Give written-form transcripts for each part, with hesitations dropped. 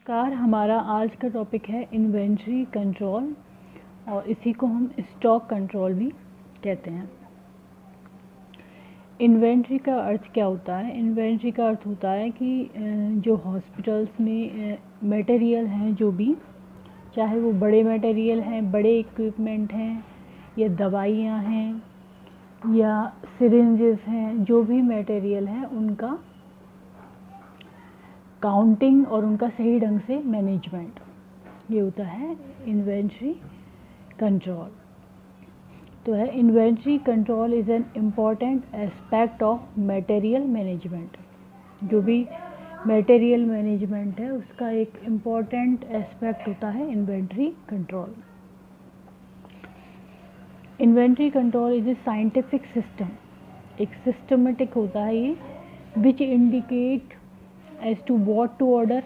नमस्कार। हमारा आज का टॉपिक है इन्वेंट्री कंट्रोल और इसी को हम स्टॉक कंट्रोल भी कहते हैं। इन्वेंट्री का अर्थ क्या होता है? इन्वेंट्री का अर्थ होता है कि जो हॉस्पिटल्स में मटेरियल हैं, जो भी, चाहे वो बड़े मटेरियल हैं, बड़े इक्विपमेंट हैं, या दवाइयाँ हैं, या सिरिंजेस हैं, जो भी मटेरियल है उनका काउंटिंग और उनका सही ढंग से मैनेजमेंट, ये होता है इन्वेंट्री कंट्रोल। तो है inventory control is an important aspect of material management. जो भी मटेरियल मैनेजमेंट है उसका एक इम्पॉर्टेंट एस्पेक्ट होता है inventory control. Inventory control is a scientific system, एक सिस्टमेटिक होता है ये, which indicate as to what to order,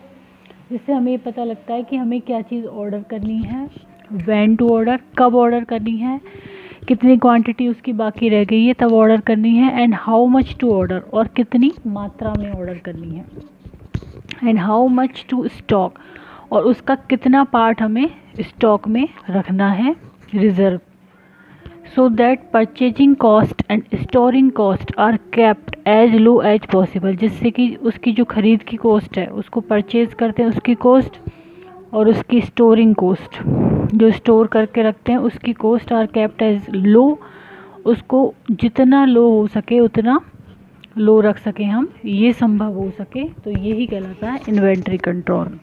जिससे हमें पता लगता है कि हमें क्या चीज़ ऑर्डर करनी है, व्हेन टू ऑर्डर, कब ऑर्डर करनी है, कितनी क्वांटिटी उसकी बाकी रह गई है तब ऑर्डर करनी है, and how much to order, और कितनी मात्रा में ऑर्डर करनी है, and how much to stock, और उसका कितना पार्ट हमें स्टॉक में रखना है, reserve, so that purchasing cost and storing cost are kept as low as possible, जिससे कि उसकी जो खरीद की कॉस्ट है, उसको परचेज करते हैं उसकी कॉस्ट, और उसकी स्टोरिंग कॉस्ट, जो स्टोर करके रखते हैं उसकी cost, are kept as low, उसको जितना लो हो सके उतना लो रख सके हम, ये संभव हो सके, तो यही कहलाता है इन्वेंट्री कंट्रोल।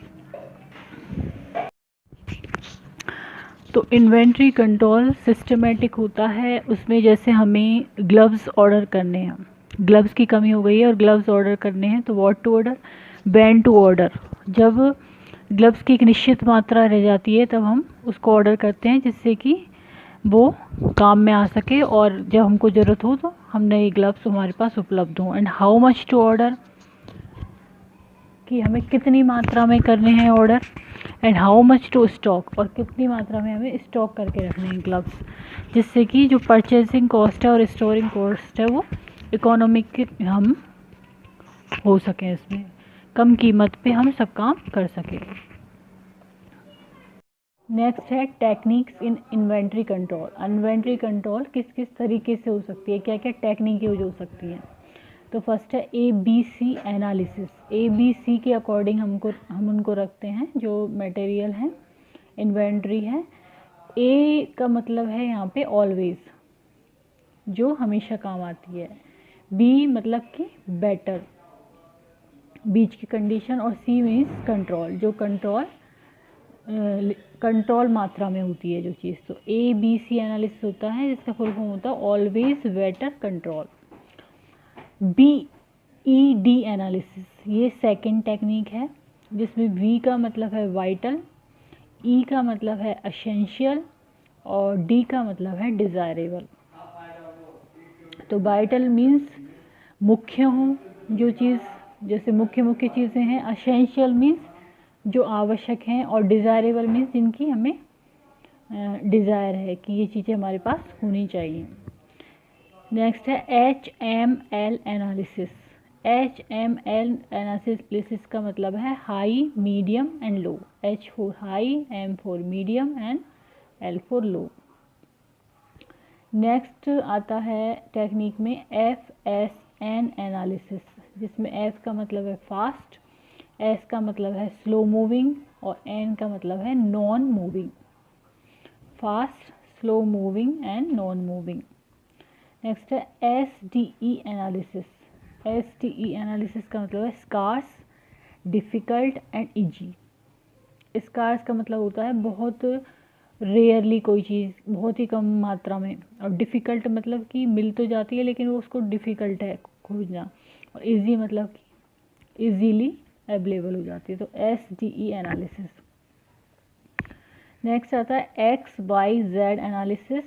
तो इन्वेंट्री कंट्रोल सिस्टमेटिक होता है, उसमें जैसे हमें ग्लव्स ऑर्डर करने हैं, ग्लव्स की कमी हो गई है और ग्लव्स ऑर्डर करने हैं, तो what to order, when to order. जब ग्लव्स की एक निश्चित मात्रा रह जाती है तब हम उसको ऑर्डर करते हैं, जिससे कि वो काम में आ सके और जब हमको ज़रूरत हो तो हम नए ग्लव्स हमारे पास उपलब्ध हों। And how much to order, कि हमें कितनी मात्रा में करने हैं order, and how much to stock, और कितनी मात्रा में हमें स्टॉक करके रखने हैं ग्लव्स, जिससे कि जो परचेसिंग कॉस्ट है और स्टोरिंग कॉस्ट है वो इकोनॉमिक हम हो सकें, इसमें कम कीमत पे हम सब काम कर सकें। नेक्स्ट है techniques in inventory control. Inventory control किस किस तरीके से हो सकती है, क्या क्या टेक्निक यूज हो सकती हैं। तो फर्स्ट है ABC एनालिसिस। ABC के अकॉर्डिंग हम उनको रखते हैं जो मटेरियल है, इन्वेंट्री है। A का मतलब है यहाँ पे ऑलवेज, जो हमेशा काम आती है। B मतलब कि बेटर, बीच की कंडीशन, और C मीन्स कंट्रोल, जो कंट्रोल मात्रा में होती है जो चीज़। तो ABC एनालिसिस होता है जिसका फुल फॉर्म होता है always, better, control. BED analysis, ये सेकंड टेक्निक है, जिसमें V का मतलब है वाइटल, E का मतलब है एसेंशियल, और D का मतलब है डिज़ायरेबल। तो वाइटल मीन्स मुख्य हो जो चीज़, जैसे मुख्य चीज़ें हैं। एसेंशियल मीन्स जो आवश्यक हैं, और डिज़ायरेबल मीन्स जिनकी हमें डिज़ायर है कि ये चीज़ें हमारे पास होनी चाहिए। नेक्स्ट है HML एनालिसिस। HML एनालिसिस का मतलब है high, medium and low. H for high, M for medium and L for low. Next आता है टेक्निक में FSN एनालिसिस, जिसमें F का मतलब है फास्ट, S का मतलब है स्लो मूविंग, और N का मतलब है non moving. Fast, slow moving and non moving. Next है SDE एनालिसिस। SDE एनालिसिस का मतलब है scarce, difficult and easy. Scarce का मतलब होता है बहुत रेयरली कोई चीज़, बहुत ही कम मात्रा में, और डिफ़िकल्ट मतलब कि मिल तो जाती है लेकिन वो उसको डिफ़िकल्ट है खोजना, और इजी मतलब कि इजीली अवेलेबल हो जाती है। तो SDE एनालिसिस। नेक्स्ट आता है XYZ एनालिसिस।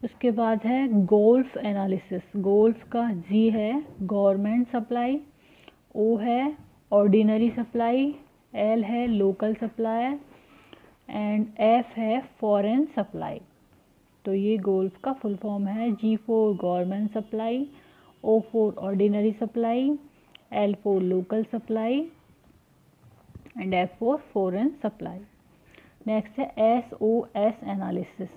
उसके बाद है गोल्फ एनालिसिस। गोल्फ का G है गवर्नमेंट सप्लाई, O है ऑर्डिनरी सप्लाई, L है लोकल सप्लायर, एंड F है फॉरेन सप्लाई। तो ये गोल्फ का फुल फॉर्म है। G for government supply, O for ordinary supply, L for local supply, and F for foreign supply। Next है SOS analysis.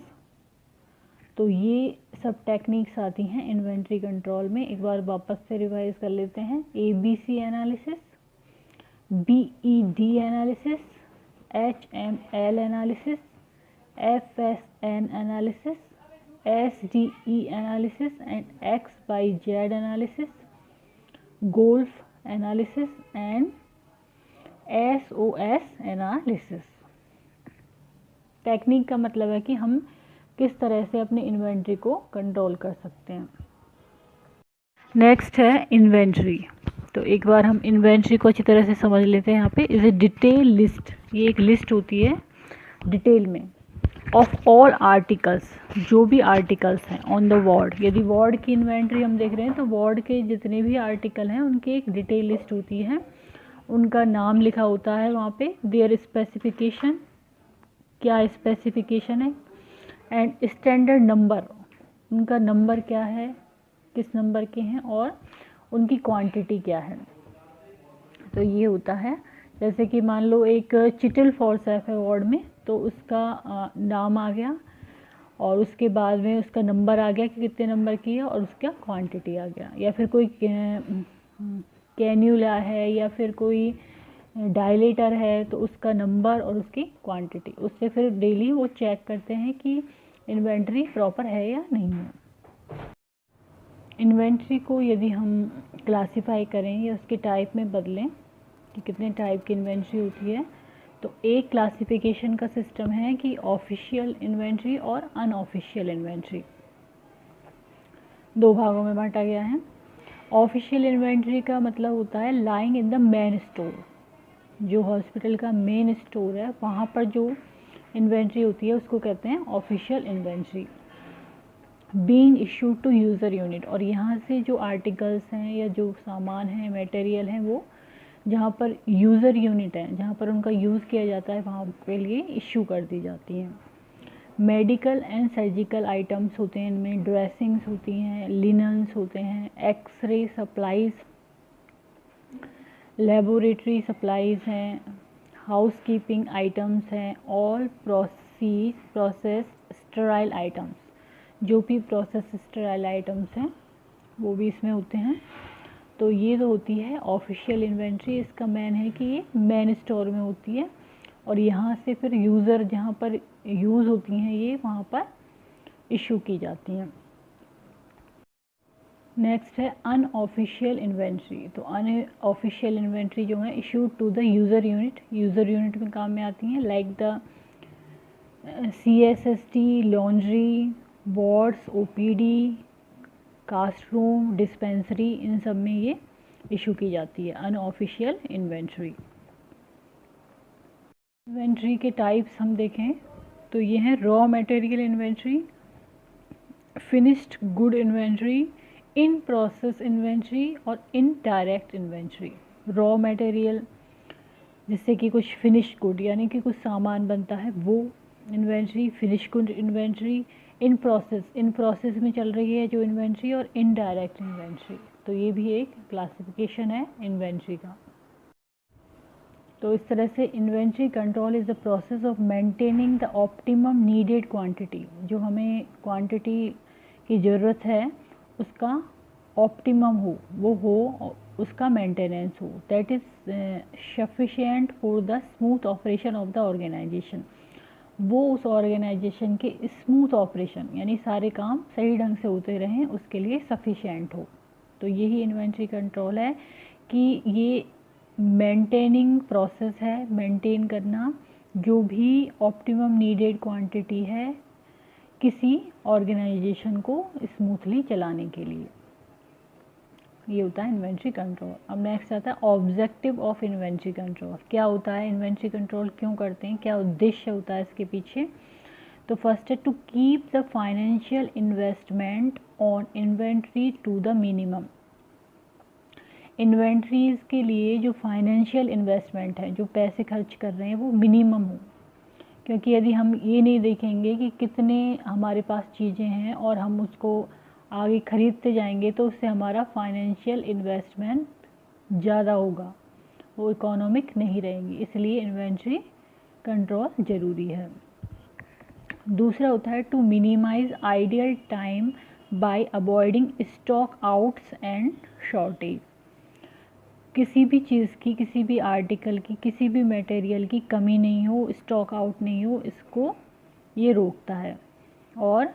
तो ये सब टेक्निक्स आती हैं इन्वेंट्री कंट्रोल में। एक बार वापस से रिवाइज कर लेते हैं। ABC analysis, BED analysis, HML analysis, FSN analysis, SDE analysis and XYZ analysis, golf analysis and SOS analysis. Technique का मतलब है कि हम किस तरह से अपनी इन्वेंट्री को कंट्रोल कर सकते हैं। नेक्स्ट है इन्वेंट्री। तो एक बार हम इन्वेंट्री को अच्छी तरह से समझ लेते हैं। यहाँ पे इज ए डिटेल लिस्ट, ये एक लिस्ट होती है डिटेल में, ऑफ ऑल आर्टिकल्स, जो भी आर्टिकल्स हैं ऑन द वार्ड। यदि वार्ड की इन्वेंट्री हम देख रहे हैं तो वार्ड के जितने भी आर्टिकल हैं उनकी एक डिटेल लिस्ट होती है, उनका नाम लिखा होता है वहाँ पे, देयर स्पेसिफिकेशन, क्या स्पेसिफिकेशन है, एंड स्टैंडर्ड नंबर, उनका नंबर क्या है, किस नंबर के हैं, और उनकी क्वांटिटी क्या है। तो ये होता है, जैसे कि मान लो एक चिटल फॉर्सेप है वार्ड में, तो उसका नाम आ गया और उसके बाद में उसका नंबर आ गया कि कितने नंबर की है और उसका क्वांटिटी आ गया। या फिर कोई कैन्यूला है या फिर कोई डायलेटर है तो उसका नंबर और उसकी क्वांटिटी, उससे फिर डेली वो चेक करते हैं कि इन्वेंट्री प्रॉपर है या नहीं है। इन्वेंट्री को यदि हम क्लासिफाई करें या उसके टाइप में बदलें कि कितने टाइप की इन्वेंट्री होती है, तो एक क्लासिफिकेशन का सिस्टम है कि ऑफिशियल इन्वेंट्री और अनऑफिशियल इन्वेंट्री, दो भागों में बांटा गया है। ऑफिशियल इन्वेंट्री का मतलब होता है lying in the main store, जो हॉस्पिटल का मेन स्टोर है वहाँ पर जो इन्वेंट्री होती है उसको कहते हैं official inventory. Being issued to user unit, और यहाँ से जो आर्टिकल्स हैं या जो सामान है, मटेरियल हैं, वो जहाँ पर यूज़र यूनिट है, जहाँ पर उनका यूज़ किया जाता है, वहाँ के लिए इशू कर दी जाती हैं। मेडिकल एंड सर्जिकल आइटम्स होते हैं, इनमें ड्रेसिंग्स होती हैं, लिनन्स होते हैं, एक्सरे सप्लाइज, लेबोरेटरी सप्लाइज हैं, हाउसकीपिंग आइटम्स हैं, ऑल प्रोसेस स्टेराइल आइटम्स, जो भी प्रोसेस स्टेराइल आइटम्स हैं वो भी इसमें होते हैं। तो ये तो होती है ऑफिशियल इन्वेंट्री। इसका मेन है कि ये मेन स्टोर में होती है और यहाँ से फिर यूज़र जहाँ पर यूज़ होती हैं ये वहाँ पर इशू की जाती हैं। नेक्स्ट है अनऑफिशियल इन्वेंट्री। तो अनऑफिशियल इन्वेंट्री जो है issued to the user unit, user unit में काम में आती हैं, like the CSST, laundry, wards, OPD, cast room, dispensary, इन सब में ये इशू की जाती है अनऑफिशियल इन्वेंट्री। इन्वेंट्री के टाइप्स हम देखें तो ये हैं raw material inventory, finished good inventory, in process inventory और इनडायरेक्ट इन्वेंट्री। रॉ मटेरियल जिससे कि कुछ फिनिश गुड यानी कि कुछ सामान बनता है वो inventory, finish good inventory, in process में चल रही है जो इन्वेंट्री, और इनडायरेक्ट इन्वेंट्री। तो ये भी एक क्लासिफिकेशन है इन्वेंट्री का। तो इस तरह से inventory control is the process of maintaining the optimum needed quantity, जो हमें क्वांटिटी की ज़रूरत है उसका ऑप्टिमम हो, वो हो, उसका मेंटेनेंस हो, that is sufficient for the smooth operation of the organisation, वो उस ऑर्गेनाइजेशन के स्मूथ ऑपरेशन यानी सारे काम सही ढंग से होते रहें उसके लिए सफिशिएंट हो। तो यही इन्वेंट्री कंट्रोल है कि ये मेंटेनिंग प्रोसेस है, मेंटेन करना जो भी ऑप्टिमम नीडेड क्वांटिटी है किसी ऑर्गेनाइजेशन को स्मूथली चलाने के लिए, ये होता है इन्वेंट्री कंट्रोल। अब नेक्स्ट आता है ऑब्जेक्टिव ऑफ इन्वेंट्री कंट्रोल। क्या होता है इन्वेंट्री कंट्रोल, क्यों करते हैं, क्या उद्देश्य होता है इसके पीछे। तो फर्स्ट है to keep the financial investment on inventory to the minimum. Inventories के लिए जो फाइनेंशियल इन्वेस्टमेंट है, जो पैसे खर्च कर रहे हैं वो मिनिमम हो, क्योंकि यदि हम ये नहीं देखेंगे कि कितने हमारे पास चीज़ें हैं और हम उसको आगे खरीदते जाएंगे तो उससे हमारा फाइनेंशियल इन्वेस्टमेंट ज़्यादा होगा, वो इकोनॉमिक नहीं रहेंगी, इसलिए इन्वेंट्री कंट्रोल ज़रूरी है। दूसरा होता है to minimise ideal time by avoiding stock outs and shortage. किसी भी चीज़ की, किसी भी आर्टिकल की, किसी भी मटेरियल की कमी नहीं हो, स्टॉक आउट नहीं हो, इसको ये रोकता है। और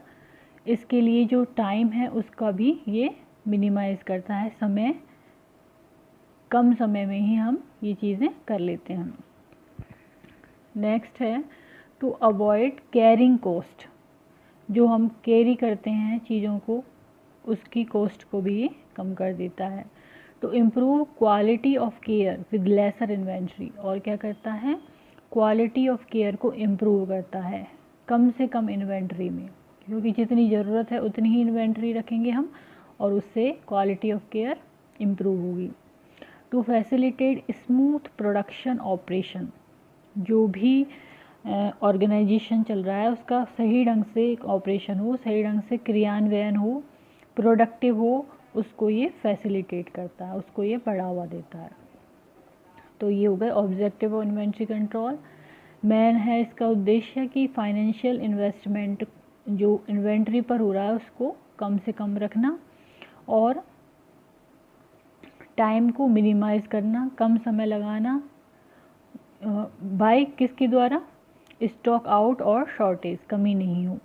इसके लिए जो टाइम है उसका भी ये मिनिमाइज़ करता है, समय कम समय में ही हम ये चीज़ें कर लेते हैं। नेक्स्ट है टू अवॉइड कैरिंग कॉस्ट। जो हम कैरी करते हैं चीज़ों को, उसकी कॉस्ट को भी ये कम कर देता है। To improve quality of care with lesser inventory. और क्या करता है, क्वालिटी ऑफ केयर को इम्प्रूव करता है कम से कम इन्वेंट्री में, क्योंकि जितनी ज़रूरत है उतनी ही इन्वेंट्री रखेंगे हम और उससे क्वालिटी ऑफ केयर इम्प्रूव होगी। To facilitate smooth production operation. जो भी ऑर्गेनाइजेशन चल रहा है उसका सही ढंग से ऑपरेशन हो, सही ढंग से क्रियान्वयन हो, प्रोडक्टिव हो, उसको ये फैसिलिटेट करता है, उसको ये बढ़ावा देता है। तो ये हो गए objective of inventory control. Main है इसका उद्देश्य कि फाइनेंशियल इन्वेस्टमेंट जो इन्वेंट्री पर हो रहा है उसको कम से कम रखना और टाइम को मिनिमाइज़ करना, कम समय लगाना, बाय किसके द्वारा, स्टॉक आउट और शॉर्टेज कमी नहीं हो।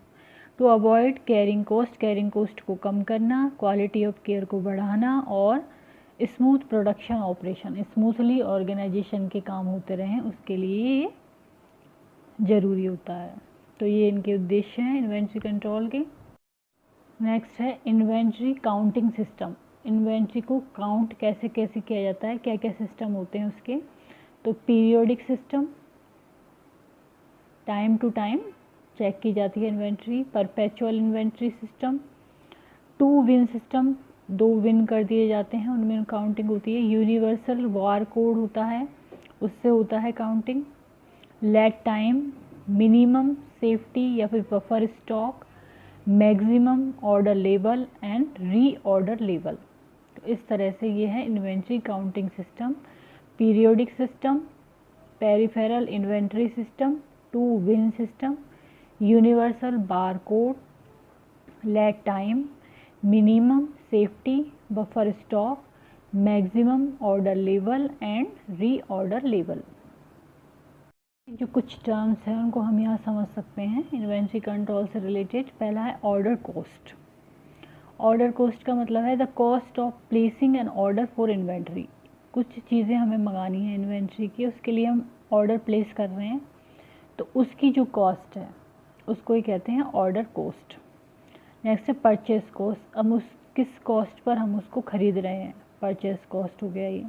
To avoid carrying cost, carrying cost को कम करना, क्वालिटी ऑफ केयर को बढ़ाना और smooth production operation, smoothly organisation के काम होते रहें उसके लिए ये ज़रूरी होता है। तो ये इनके उद्देश्य हैं इन्वेंट्री कंट्रोल के। नेक्स्ट है इन्वेंट्री काउंटिंग सिस्टम। इन्वेंट्री को काउंट कैसे कैसे किया जाता है, क्या क्या सिस्टम होते हैं उसके। तो periodic system, time to time check की जाती है inventory. Perpetual inventory system, two bin system, 2 bin कर दिए जाते हैं उनमें काउंटिंग होती है। यूनिवर्सल बार कोड होता है, उससे होता है counting. Lead time, minimum safety या फिर buffer stock, maximum order level and reorder level. तो इस तरह से ये है inventory counting system. Periodic system, peripheral inventory system, two bin system, universal barcode, lead time, minimum safety, buffer stock, maximum order level and reorder level. जो कुछ terms हैं उनको हम यहाँ समझ सकते हैं इन्वेंट्री कंट्रोल से रिलेटेड। पहला है ऑर्डर कॉस्ट। ऑर्डर कॉस्ट का मतलब है the cost of placing an order for inventory. कुछ चीज़ें हमें मंगानी है इन्वेंट्री की, उसके लिए हम ऑर्डर प्लेस कर रहे हैं, तो उसकी जो कॉस्ट है उसको ही कहते हैं ऑर्डर कॉस्ट। नेक्स्ट है परचेस कॉस्ट। अब उस किस कॉस्ट पर हम उसको खरीद रहे हैं, परचेस कॉस्ट हो गया ये।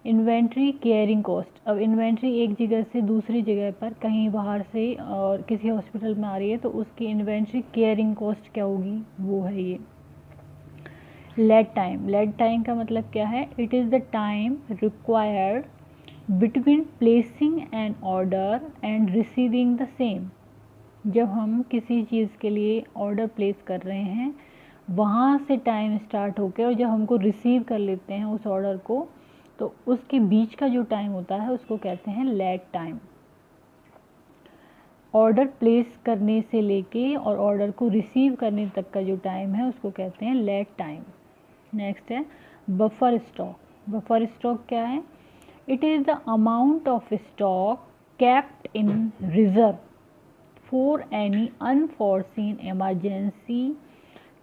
Inventory caring cost. अब इन्वेंट्री एक जगह से दूसरी जगह पर कहीं बाहर से और किसी हॉस्पिटल में आ रही है तो उसकी इन्वेंट्री केयरिंग कॉस्ट क्या होगी, वो है ये। Lead time. लेड टाइम का मतलब क्या है, it is the time required between placing an order and receiving the same. जब हम किसी चीज़ के लिए ऑर्डर प्लेस कर रहे हैं वहाँ से टाइम स्टार्ट होकर और जब हमको रिसीव कर लेते हैं उस ऑर्डर को, तो उसके बीच का जो टाइम होता है उसको कहते हैं लेड टाइम। ऑर्डर प्लेस करने से लेके और ऑर्डर को रिसीव करने तक का जो टाइम है उसको कहते हैं लेड टाइम। नेक्स्ट है बफर स्टॉक। बफर स्टॉक क्या है, it is the amount of stock kept in reserve for any unforeseen emergency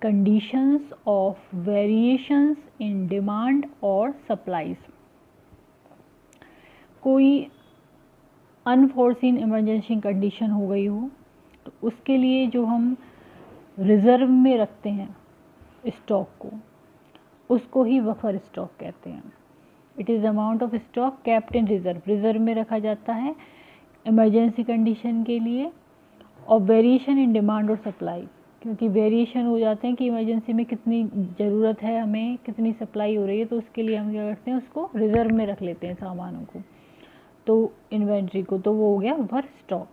conditions of variations in demand और सप्लाईज। कोई अनफॉर्सीन इमरजेंसी कंडीशन हो गई हो तो उसके लिए जो हम रिज़र्व में रखते हैं स्टॉक को, उसको ही बफर स्टॉक कहते हैं। It is amount of stock kept in reserve, reserve में रखा जाता है इमरजेंसी कंडीशन के लिए। और वेरिएशन इन डिमांड और सप्लाई, क्योंकि वेरिएशन हो जाते हैं कि इमरजेंसी में कितनी ज़रूरत है, हमें कितनी सप्लाई हो रही है, तो उसके लिए हम क्या करते हैं, उसको रिज़र्व में रख लेते हैं सामानों को, तो इन्वेंट्री को, तो वो हो गया बफर स्टॉक।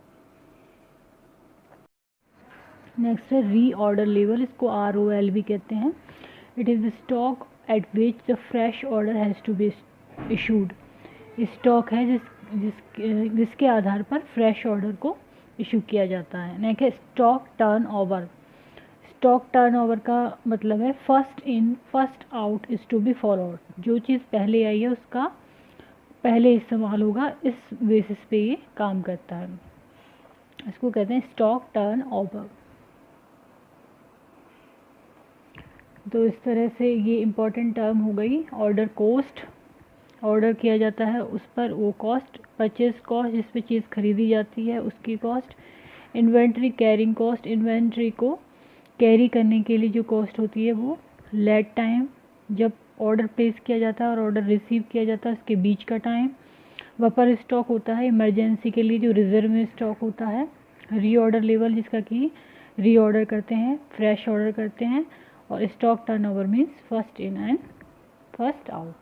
नेक्स्ट है री ऑर्डर लेवल, इसको ROL भी कहते हैं। It is the stock at which the fresh order has to be issued. Stock है जिसके आधार पर फ्रेश ऑर्डर को इशू किया जाता है। नेक्स्ट है स्टॉक टर्नओवर। स्टॉक टर्नओवर का मतलब है first in first out is to be followed. जो चीज़ पहले आई है उसका पहले इस्तेमाल होगा, इस बेसिस पे ये काम करता है। इसको कहते हैं स्टॉक टर्नओवर। तो इस तरह से ये इम्पोर्टेंट टर्म हो गई। ऑर्डर कॉस्ट, ऑर्डर किया जाता है उस पर वो कॉस्ट। परचेज कॉस्ट, जिस पे चीज़ खरीदी जाती है उसकी cost. Inventory carrying cost, inventory को कैरी करने के लिए जो कॉस्ट होती है वो। लीड टाइम, जब ऑर्डर प्लेस किया जाता है और ऑर्डर रिसीव किया जाता है उसके बीच का टाइम। बफर स्टॉक होता है इमरजेंसी के लिए जो रिजर्व में स्टॉक होता है। रीऑर्डर लेवल, जिसका कि रीऑर्डर करते हैं, फ्रेश ऑर्डर करते हैं। और stock turnover means first in and first out.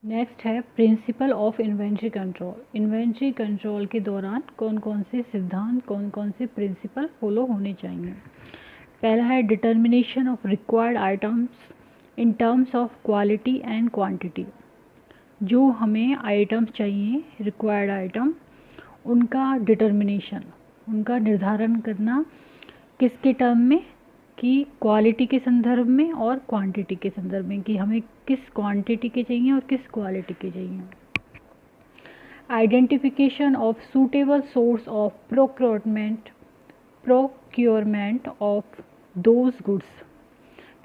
Next है principle of inventory control. Inventory control के दौरान कौन कौन से सिद्धांत, कौन कौन से प्रिंसिपल फॉलो होने चाहिए। पहला है determination of required items in terms of quality and quantity. जो हमें आइटम्स चाहिए, रिक्वायर्ड आइटम, उनका डिटर्मिनेशन, उनका निर्धारण करना किसके टर्म में, कि क्वालिटी के संदर्भ में और क्वांटिटी के संदर्भ में, कि हमें किस क्वांटिटी के चाहिए और किस क्वालिटी के चाहिए। Identification of suitable source of procurement of those goods.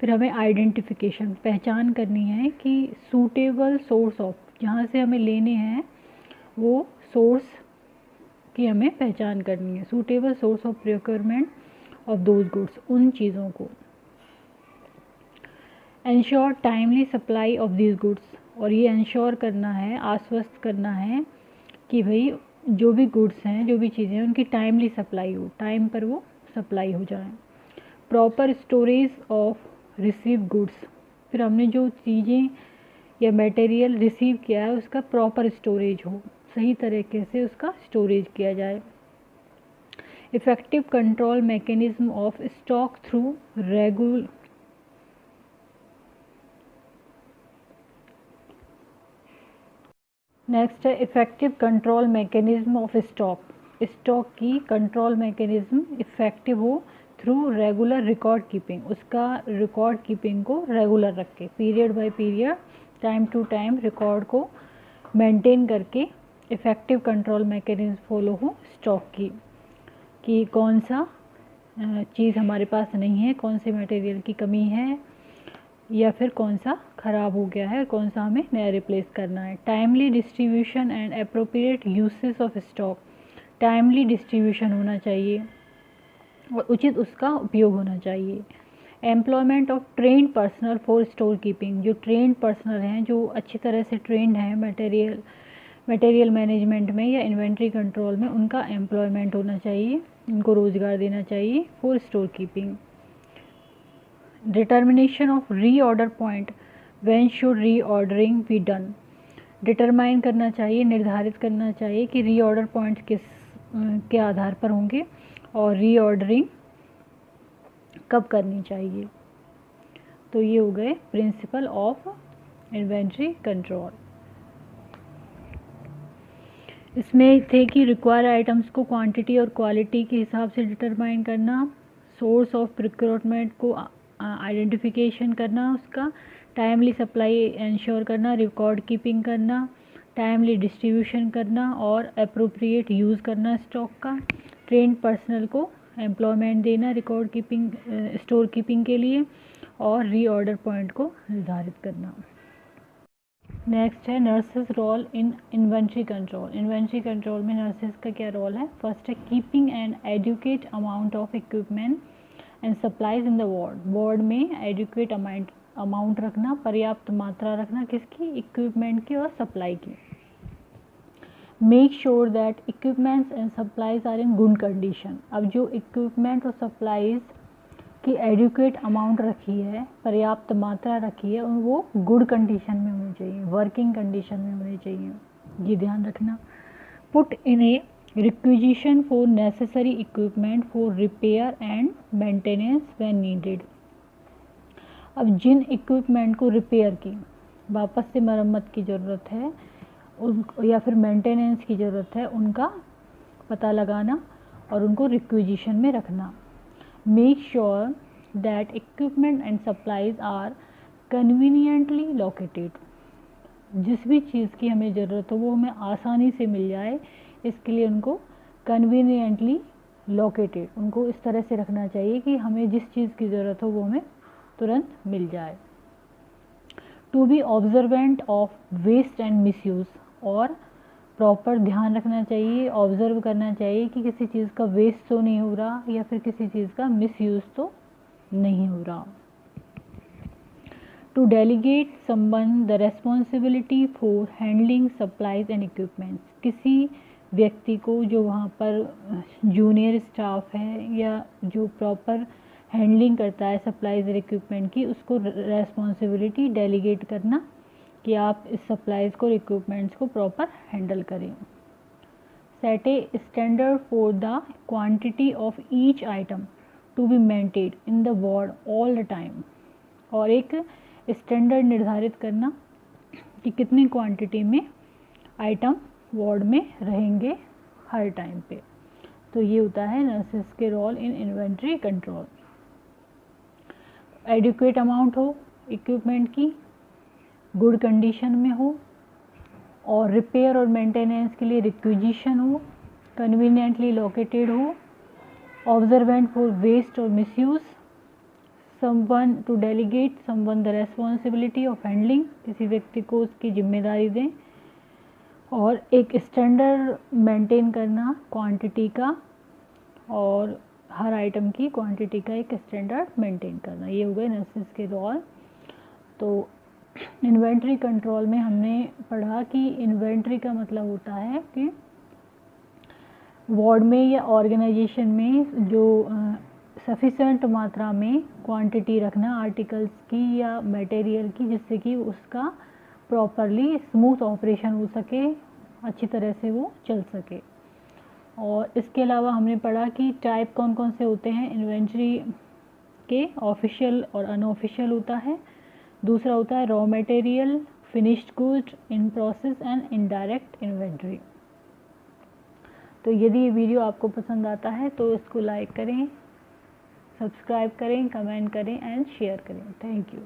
फिर हमें आइडेंटिफिकेशन, पहचान करनी है कि सूटेबल सोर्स ऑफ, जहाँ से हमें लेने हैं वो सोर्स की हमें पहचान करनी है। Suitable source of procurement of those goods, उन चीज़ों को। Ensure timely supply of these goods, और ये एंश्योर करना है, आश्वस्त करना है कि भाई जो भी गुड्स हैं, जो भी चीज़ें हैं, उनकी टाइमली सप्लाई हो, टाइम पर वो सप्लाई हो जाए। Proper storage of receive goods, फिर हमने जो चीज़ें या मटेरियल रिसीव किया है उसका प्रॉपर स्टोरेज हो, सही तरीके से उसका स्टोरेज किया जाए। Effective control mechanism of stock through next है effective control mechanism of stock. Stock की कंट्रोल मैकेनिज्म इफेक्टिव हो थ्रू रेगुलर रिकॉर्ड कीपिंग, उसका रिकॉर्ड कीपिंग को रेगुलर रख के, period by period, time to time record को मेंटेन करके effective control mechanism follow हो स्टॉक की, कि कौन सा चीज़ हमारे पास नहीं है, कौन से मटेरियल की कमी है, या फिर कौन सा ख़राब हो गया है और कौन सा हमें नया रिप्लेस करना है। Timely distribution and appropriate uses of stock, timely distribution होना चाहिए और उचित उसका उपयोग होना चाहिए। Employment of trend personal for store keeping, जो ट्रेंड पर्सनल हैं, जो अच्छी तरह से ट्रेंड हैं मटेरियल मैनेजमेंट में या इन्वेंट्री कंट्रोल में, उनका एम्प्लॉयमेंट होना चाहिए, उनको रोज़गार देना चाहिए for store keeping. Determination of reorder point, when should reordering be done, determine करना चाहिए, निर्धारित करना चाहिए कि रीऑर्डर पॉइंट किस के आधार पर होंगे और रीऑर्डरिंग कब करनी चाहिए। तो ये हो गए प्रिंसिपल ऑफ इन्वेंट्री कंट्रोल। इसमें थे कि रिक्वायर आइटम्स को क्वांटिटी और क्वालिटी के हिसाब से डिटरमाइन करना, सोर्स ऑफ प्रोक्योरमेंट को आइडेंटिफिकेशन करना, उसका टाइमली सप्लाई इंश्योर करना, रिकॉर्ड कीपिंग करना, टाइमली डिस्ट्रीब्यूशन करना और अप्रोप्रिएट यूज़ करना स्टॉक का, ट्रेंड पर्सनल को एम्प्लॉयमेंट देना रिकॉर्ड कीपिंग स्टोर कीपिंग के लिए, और रीऑर्डर पॉइंट को निर्धारित करना। नेक्स्ट है nurses role in inventory control. Inventory control में नर्सेस का क्या रोल है। फर्स्ट है keeping an adequate amount of equipment and supplies in the ward, ward में एडुकेट अमाउंट रखना, पर्याप्त मात्रा रखना, किसकी, इक्विपमेंट की और सप्लाई की। Make sure that equipments and supplies are in good condition, अब जो इक्विपमेंट और सप्लाईज की एडुकेट अमाउंट रखी है, पर्याप्त मात्रा रखी है, वो गुड कंडीशन में होनी चाहिए, वर्किंग कंडीशन में होनी चाहिए, ये ध्यान रखना। Put in A requisition for necessary equipment for repair and maintenance when needed, अब जिन इक्विपमेंट को रिपेयर की, वापस से मरम्मत की ज़रूरत है, उन या फिर मेंटेनेंस की ज़रूरत है उनका पता लगाना और उनको रिक्विजिशन में रखना। Make sure that equipment and supplies are conveniently located. जिस भी चीज़ की हमें ज़रूरत हो वो हमें आसानी से मिल जाए, इसके लिए उनको कन्वीनियंटली लोकेटेड, उनको इस तरह से रखना चाहिए कि हमें जिस चीज़ की ज़रूरत हो वो हमें तुरंत मिल जाए। To be observant of waste and misuse, और प्रॉपर ध्यान रखना चाहिए, ऑब्जर्व करना चाहिए कि किसी चीज़ का वेस्ट तो नहीं हो रहा या फिर किसी चीज़ का मिसयूज़ तो नहीं हो रहा। To delegate someone the responsibility for handling supplies and equipments, किसी व्यक्ति को जो वहाँ पर जूनियर स्टाफ है या जो प्रॉपर हैंडलिंग करता है सप्लाइज और इक्विपमेंट की, उसको रेस्पॉन्सिबिलिटी डेलीगेट करना कि आप इस सप्लाइज को, इक्विपमेंट्स को प्रॉपर हैंडल करें। Set a standard for the quantity of each item to be maintain in the ward all the time, और एक स्टैंडर्ड निर्धारित करना कि कितनी क्वांटिटी में आइटम वार्ड में रहेंगे हर टाइम पे। तो ये होता है नर्सेस के role in inventory control. Adequate amount हो इक्विपमेंट की, गुड कंडीशन में हो, और रिपेयर और मेंटेनेंस के लिए रिक्विजिशन हो, कन्वीनियंटली लोकेटेड हो, ऑब्जर्वेंट फॉर वेस्ट और misuse, someone to delegate someone the responsibility of handling, किसी व्यक्ति को उसकी जिम्मेदारी दें, और एक स्टैंडर्ड मेंटेन करना क्वांटिटी का, और हर आइटम की क्वांटिटी का एक स्टैंडर्ड मेंटेन करना। ये हो गए नर्सेस के रोल। तो इन्वेंट्री कंट्रोल में हमने पढ़ा कि इन्वेंट्री का मतलब होता है कि वार्ड में या ऑर्गेनाइजेशन में जो सफिशेंट मात्रा में क्वांटिटी रखना आर्टिकल्स की या मटेरियल की, जिससे कि उसका प्रॉपरली स्मूथ ऑपरेशन हो सके, अच्छी तरह से वो चल सके। और इसके अलावा हमने पढ़ा कि टाइप कौन कौन से होते हैं इन्वेंट्री के, ऑफिशियल और अनऑफिशियल होता है। दूसरा होता है raw material, finished good, in process and indirect inventory. तो यदि ये वीडियो आपको पसंद आता है तो इसको लाइक करें, सब्सक्राइब करें, कमेंट करें एंड शेयर करें। Thank you.